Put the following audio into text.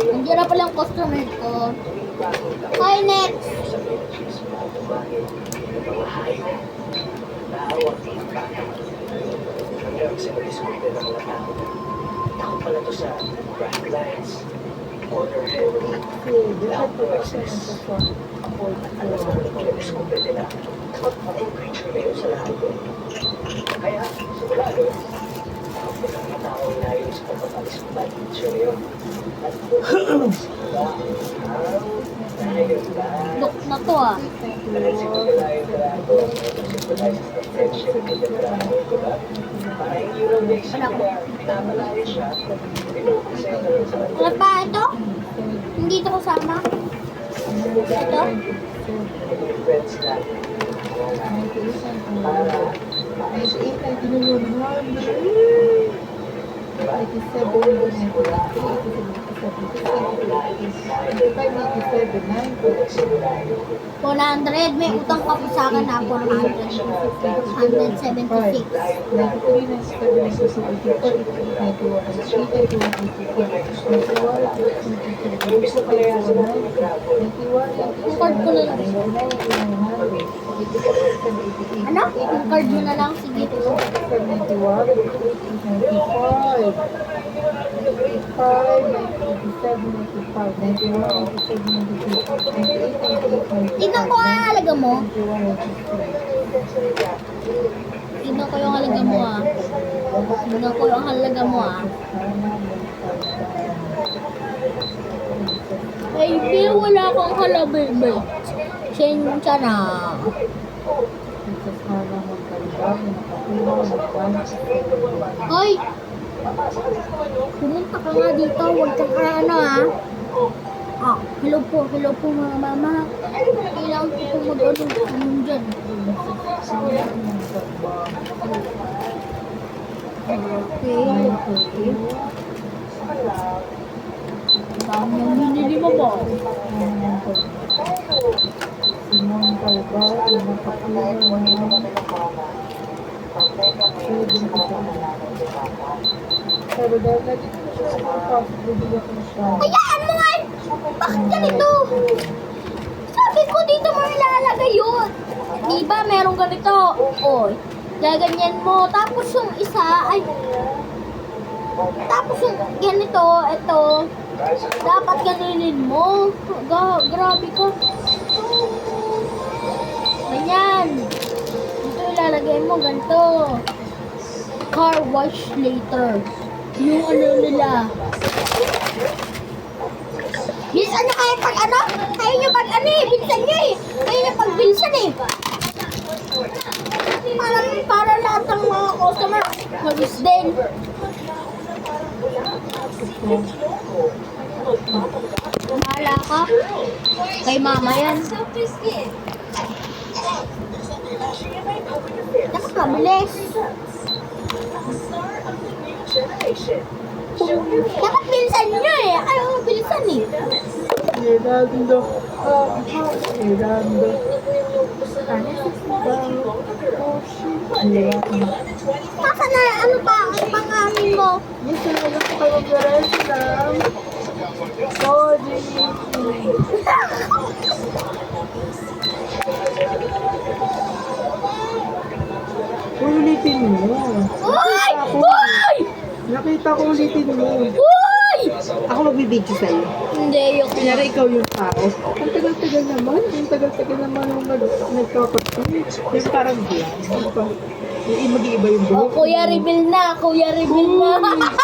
Nandiyan na pala ang customer ko. Hi, next! Hanggang sa madiskubre ng mga tao. Takot pala to sa traffic lights, order heavy, lahat ng access. Alam mo na pinadiskubre nila, takot pa yung creature na yun sa lahat. Kaya, simula doon, takot na mga tao layo sa pagpapalis ng bad creature na yun. At simula ang dahil ba? Look na to ah. Dahil siguro tayo trato, sympathize sa friendship with the trato, diba? Parang yun ang next year na pinapalayo siya. Pinupasaya na rin sa kanya. Ano pa ito? Hindi ito kasama. Ito? Yung friends na para sigurado. 100. May utang ka pa sa akin na 400. 176. Imbis na palayan sa mga trato, Yung card ko na lang. Ano? Yung card mo na lang. Sige. Tingnan ko ang halaga mo. Tingnan ko yung halaga mo ah. Tingnan ko yung halaga mo ah. Ay, pero wala akong halaga. Sensya na. Hoy! Pumunta ka nga dito. Huwag ka ano ah. Ah, hello po mga mama. Kailangan ko po mag-ano dyan. Okay. Dami ang binili mo ba? Pero dahil nandito na siya sa mga pasok, bibigyan ko na siya. Hayaan mo nga! Bakit ganito? Sabi ko dito mo ilalagay yun. Diba meron ganito? O, gaganyan mo. Tapos yung isa ay... Tapos yung ganito, ito. Dapat ganinin mo. Grabe ka. Ganyan. Dito ilalagay mo ganito. Car wash later. Yung ano nila. Bilisan nyo kayo pag ano? Kayo nyo pag ano eh. Bilisan nyo eh. Kayo nyo pag bilisan eh. Para lahat ng mga customer mag-is din. Mahala ka. Kay mama yan. Dapat mabilis. Dapat bilisan nyo eh. Ayaw mo bilisan eh. Mirando. Mirando. Saka na ano pa ang pangamin mo? Gusto mo na ko mag-rest lang. Sorry. Ulitin mo. Uy! Uy! Nakita ko ulitin mo. Uy! Ako magbibidyo sa'yo. Hindi, yung Kunyari ikaw yung tao. Ang tagal-tagal naman. Yung tagal-tagal naman yung nagkakapatid. Yung parang vlog. Yung mag-iiba yung Oh, buhok. Kuya reveal na. Kuya reveal na.